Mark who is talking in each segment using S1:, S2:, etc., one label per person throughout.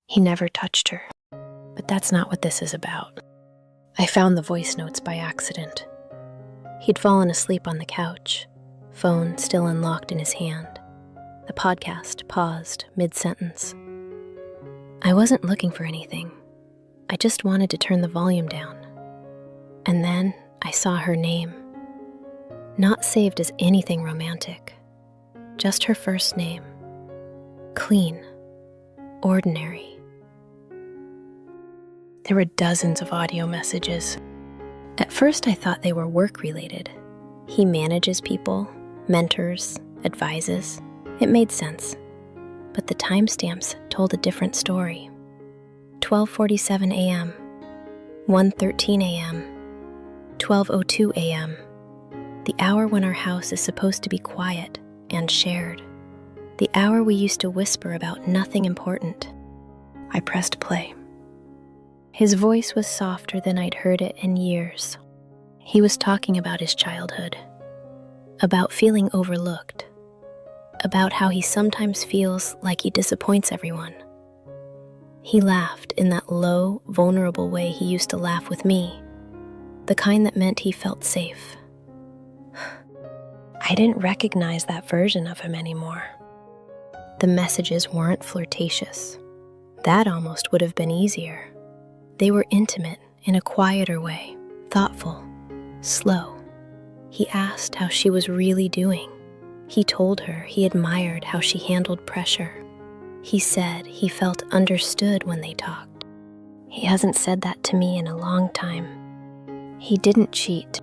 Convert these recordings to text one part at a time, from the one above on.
S1: He never touched her. But that's not what this is about. I found the voice notes by accident. He'd fallen asleep on the couch, phone still unlocked in his hand. The podcast paused mid-sentence. I wasn't looking for anything. I just wanted to turn the volume down. And then I saw her name. Not saved as anything romantic. Just her first name. Clean. Ordinary. There were dozens of audio messages. At first I thought they were work-related. He manages people, mentors, advises. It made sense. But the timestamps told a different story. 12:47 a.m., 1:13 a.m., 12:02 a.m., the hour when our house is supposed to be quiet and shared. The hour we used to whisper about nothing important. I pressed play. His voice was softer than I'd heard it in years. He was talking about his childhood, about feeling overlooked, about how he sometimes feels like he disappoints everyone. He laughed in that low, vulnerable way he used to laugh with me, the kind that meant he felt safe. I didn't recognize that version of him anymore. The messages weren't flirtatious. That almost would have been easier. They were intimate in a quieter way, thoughtful, slow. He asked how she was really doing. He told her he admired how she handled pressure. He said he felt understood when they talked. He hasn't said that to me in a long time. He didn't cheat.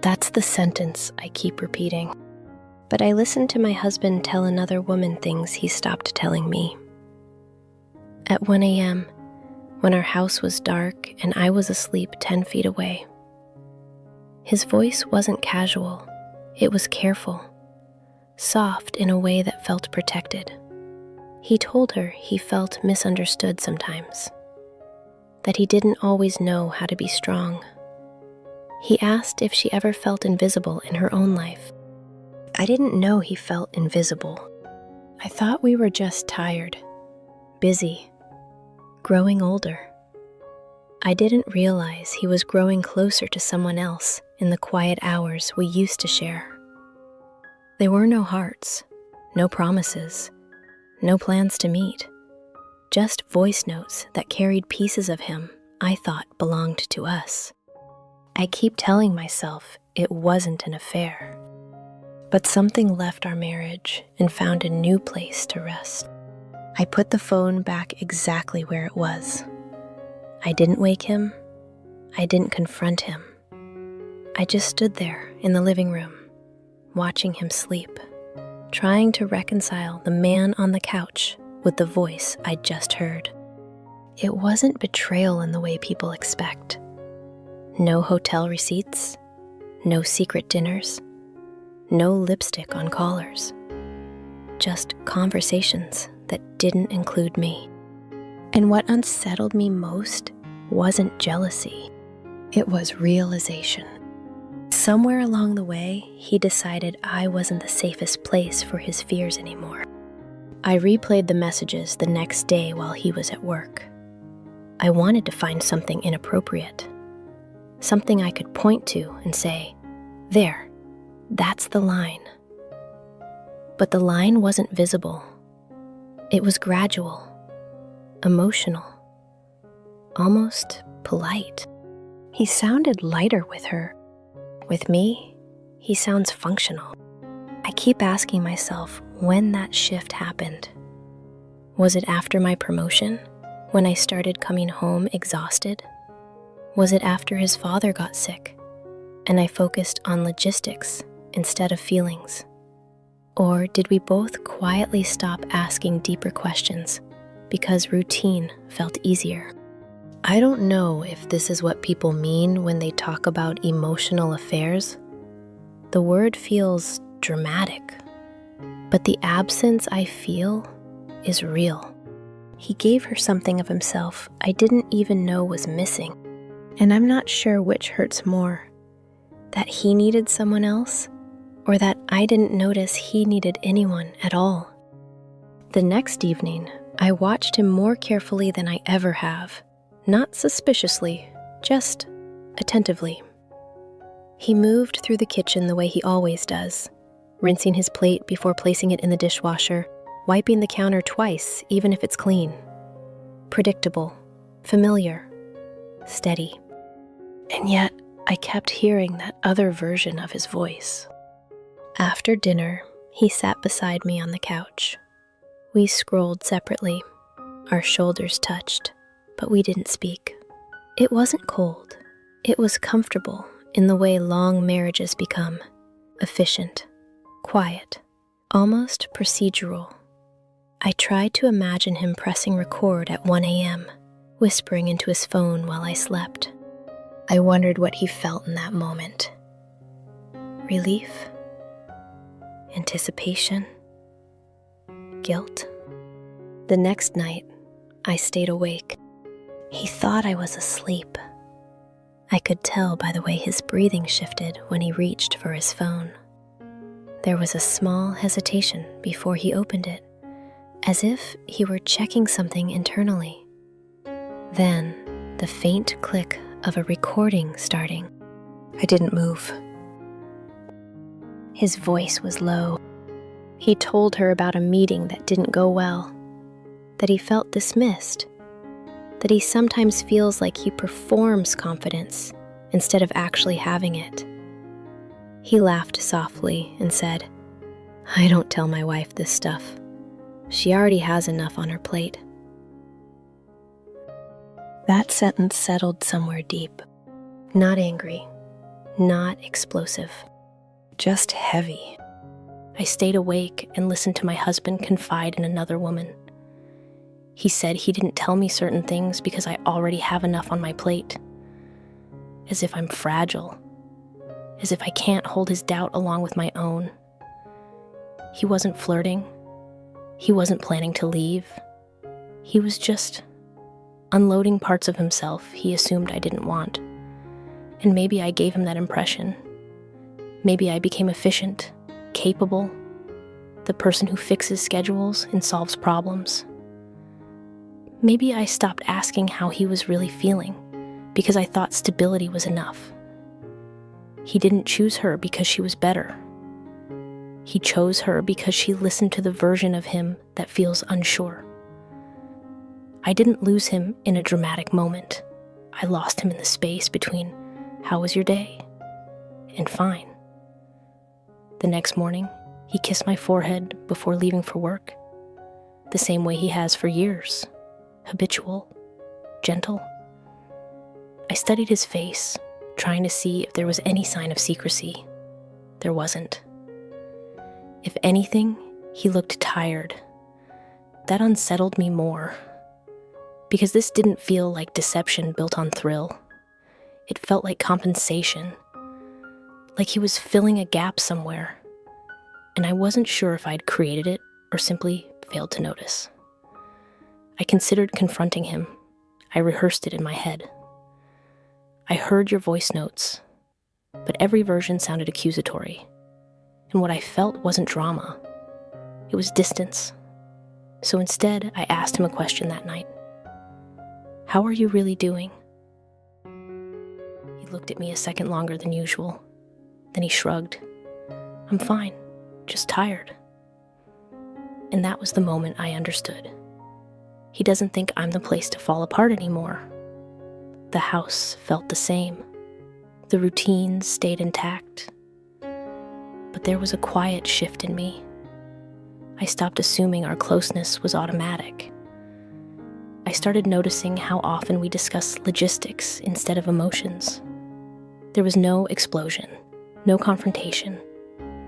S1: That's the sentence I keep repeating. But I listened to my husband tell another woman things he stopped telling me. At 1 a.m., when our house was dark and I was asleep 10 feet away. His voice wasn't casual, it was careful, soft in a way that felt protected. He told her he felt misunderstood sometimes, that he didn't always know how to be strong. He asked if she ever felt invisible in her own life. I didn't know he felt invisible. I thought we were just tired, busy, growing older. I didn't realize he was growing closer to someone else in the quiet hours we used to share. There were no hearts, no promises, no plans to meet, just voice notes that carried pieces of him I thought belonged to us. I keep telling myself it wasn't an affair, but something left our marriage and found a new place to rest. I put the phone back exactly where it was. I didn't wake him. I didn't confront him. I just stood there in the living room, watching him sleep, trying to reconcile the man on the couch with the voice I'd just heard. It wasn't betrayal in the way people expect. No hotel receipts, no secret dinners, no lipstick on collars. Just conversations that didn't include me. And what unsettled me most wasn't jealousy. It was realization. Somewhere along the way, he decided I wasn't the safest place for his fears anymore. I replayed the messages the next day while he was at work. I wanted to find something inappropriate, something I could point to and say, "There, that's the line." But the line wasn't visible. It was gradual, emotional, almost polite. He sounded lighter with her. With me, he sounds functional. I keep asking myself when that shift happened. Was it after my promotion, when I started coming home exhausted? Was it after his father got sick, and I focused on logistics instead of feelings? Or did we both quietly stop asking deeper questions because routine felt easier? I don't know if this is what people mean when they talk about emotional affairs. The word feels dramatic, but the absence I feel is real. He gave her something of himself I didn't even know was missing, and I'm not sure which hurts more, that he needed someone else, or that I didn't notice he needed anyone at all. The next evening, I watched him more carefully than I ever have, not suspiciously, just attentively. He moved through the kitchen the way he always does, rinsing his plate before placing it in the dishwasher, wiping the counter twice, even if it's clean. Predictable, familiar, steady. And yet, I kept hearing that other version of his voice. After dinner, he sat beside me on the couch. We scrolled separately. Our shoulders touched, but we didn't speak. It wasn't cold. It was comfortable in the way long marriages become. Efficient, quiet, almost procedural. I tried to imagine him pressing record at 1 a.m., whispering into his phone while I slept. I wondered what he felt in that moment. Relief? Anticipation? Guilt? The next night, I stayed awake. He thought I was asleep. I could tell by the way his breathing shifted when he reached for his phone. There was a small hesitation before he opened it, as if he were checking something internally. Then, the faint click of a recording starting. I didn't move. His voice was low. He told her about a meeting that didn't go well, that he felt dismissed, that he sometimes feels like he performs confidence instead of actually having it. He laughed softly and said, "I don't tell my wife this stuff. She already has enough on her plate." That sentence settled somewhere deep. Not angry, not explosive, just heavy. I stayed awake and listened to my husband confide in another woman. He said he didn't tell me certain things because I already have enough on my plate. As if I'm fragile. As if I can't hold his doubt along with my own. He wasn't flirting. He wasn't planning to leave. He was just unloading parts of himself he assumed I didn't want. And maybe I gave him that impression. Maybe I became efficient, capable, the person who fixes schedules and solves problems. Maybe I stopped asking how he was really feeling because I thought stability was enough. He didn't choose her because she was better. He chose her because she listened to the version of him that feels unsure. I didn't lose him in a dramatic moment. I lost him in the space between "How was your day?" and "Fine." The next morning, he kissed my forehead before leaving for work, the same way he has for years, habitual, gentle. I studied his face, trying to see if there was any sign of secrecy. There wasn't. If anything, he looked tired. That unsettled me more, because this didn't feel like deception built on thrill. It felt like compensation, like he was filling a gap somewhere, and I wasn't sure if I'd created it or simply failed to notice. I considered confronting him. I rehearsed it in my head. I heard your voice notes, but every version sounded accusatory, and what I felt wasn't drama. It was distance. So instead, I asked him a question that night. "How are you really doing?" He looked at me a second longer than usual. Then he shrugged. "I'm fine, just tired." And that was the moment I understood. He doesn't think I'm the place to fall apart anymore. The house felt the same. The routines stayed intact. But there was a quiet shift in me. I stopped assuming our closeness was automatic. I started noticing how often we discussed logistics instead of emotions. There was no explosion, no confrontation,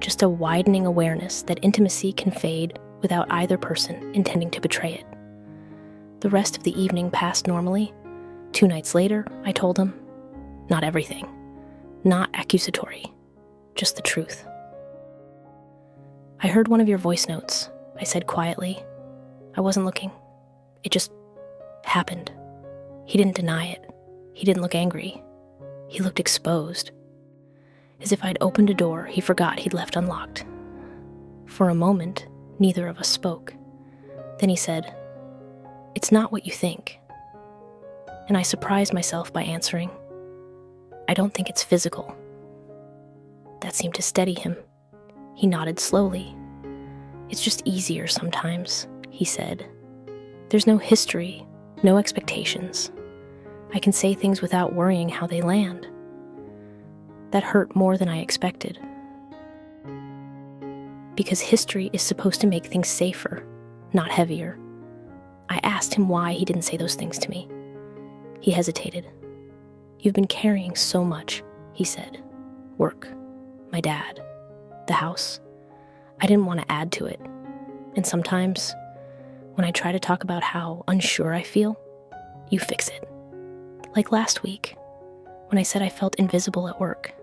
S1: just a widening awareness that intimacy can fade without either person intending to betray it. The rest of the evening passed normally. 2 nights later, I told him, not everything, not accusatory, just the truth. "I heard one of your voice notes," I said quietly. I wasn't looking. It just happened. He didn't deny it. He didn't look angry. He looked exposed. As if I'd opened a door he forgot he'd left unlocked. For a moment, neither of us spoke. Then he said, "It's not what you think." And I surprised myself by answering, "I don't think it's physical." That seemed to steady him. He nodded slowly. "It's just easier sometimes," he said. "There's no history, no expectations. I can say things without worrying how they land." That hurt more than I expected. Because history is supposed to make things safer, not heavier. I asked him why he didn't say those things to me. He hesitated. "You've been carrying so much," he said. "Work, my dad, the house. I didn't want to add to it. And sometimes, when I try to talk about how unsure I feel, you fix it. Like last week, when I said I felt invisible at work.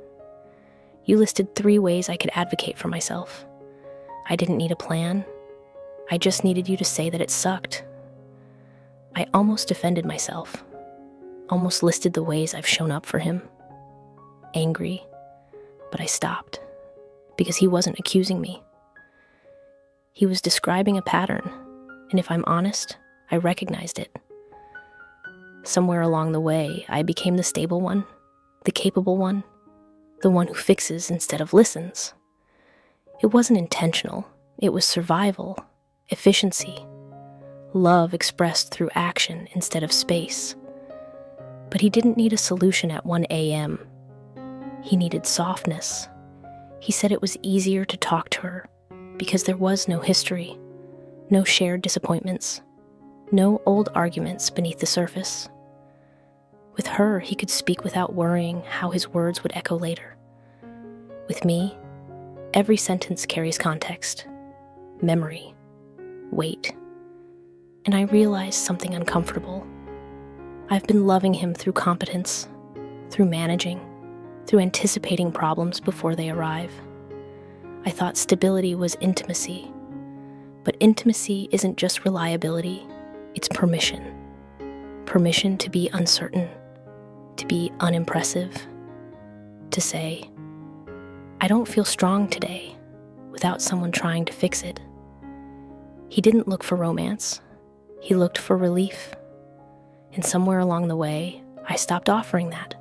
S1: You listed 3 ways I could advocate for myself. I didn't need a plan. I just needed you to say that it sucked. I almost defended myself, almost listed the ways I've shown up for him. Angry, but I stopped, because he wasn't accusing me. He was describing a pattern, and if I'm honest, I recognized it. Somewhere along the way, I became the stable one, the capable one, the one who fixes instead of listens. It wasn't intentional. It was survival, efficiency, love expressed through action instead of space. But he didn't need a solution at 1 a.m. He needed softness. He said it was easier to talk to her because there was no history, no shared disappointments, no old arguments beneath the surface. With her, he could speak without worrying how his words would echo later. With me, every sentence carries context, memory, weight. And I realized something uncomfortable. I've been loving him through competence, through managing, through anticipating problems before they arrive. I thought stability was intimacy. But intimacy isn't just reliability, it's permission. Permission to be uncertain, to be unimpressive, to say, "I don't feel strong today," without someone trying to fix it. He didn't look for romance. He looked for relief. And somewhere along the way, I stopped offering that.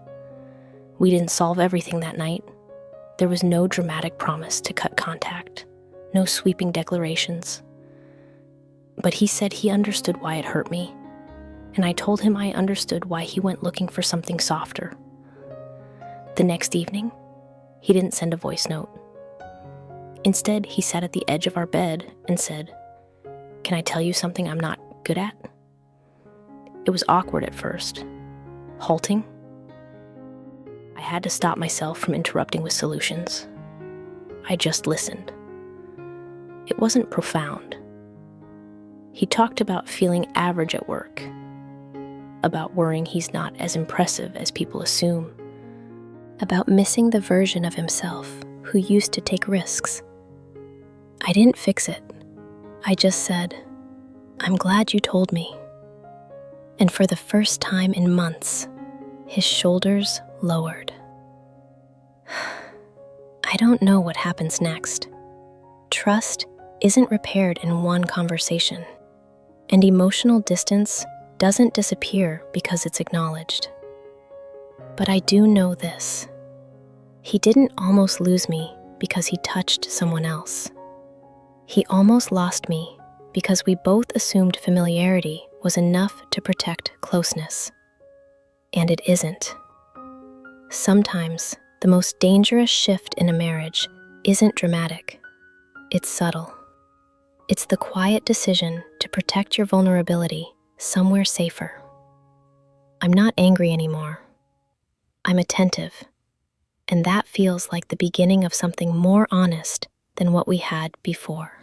S1: We didn't solve everything that night. There was no dramatic promise to cut contact, no sweeping declarations. But he said he understood why it hurt me, and I told him I understood why he went looking for something softer. The next evening, he didn't send a voice note. Instead, he sat at the edge of our bed and said, "Can I tell you something I'm not good at?" It was awkward at first, halting. I had to stop myself from interrupting with solutions. I just listened. It wasn't profound. He talked about feeling average at work, about worrying he's not as impressive as people assume, about missing the version of himself who used to take risks. I didn't fix it. I just said, "I'm glad you told me." And for the first time in months, his shoulders lowered. I don't know what happens next. Trust isn't repaired in one conversation, and emotional distance doesn't disappear because it's acknowledged. But I do know this. He didn't almost lose me because he touched someone else. He almost lost me because we both assumed familiarity was enough to protect closeness. And it isn't. Sometimes the most dangerous shift in a marriage isn't dramatic. It's subtle. It's the quiet decision to protect your vulnerability somewhere safer. I'm not angry anymore. I'm attentive. And that feels like the beginning of something more honest than what we had before.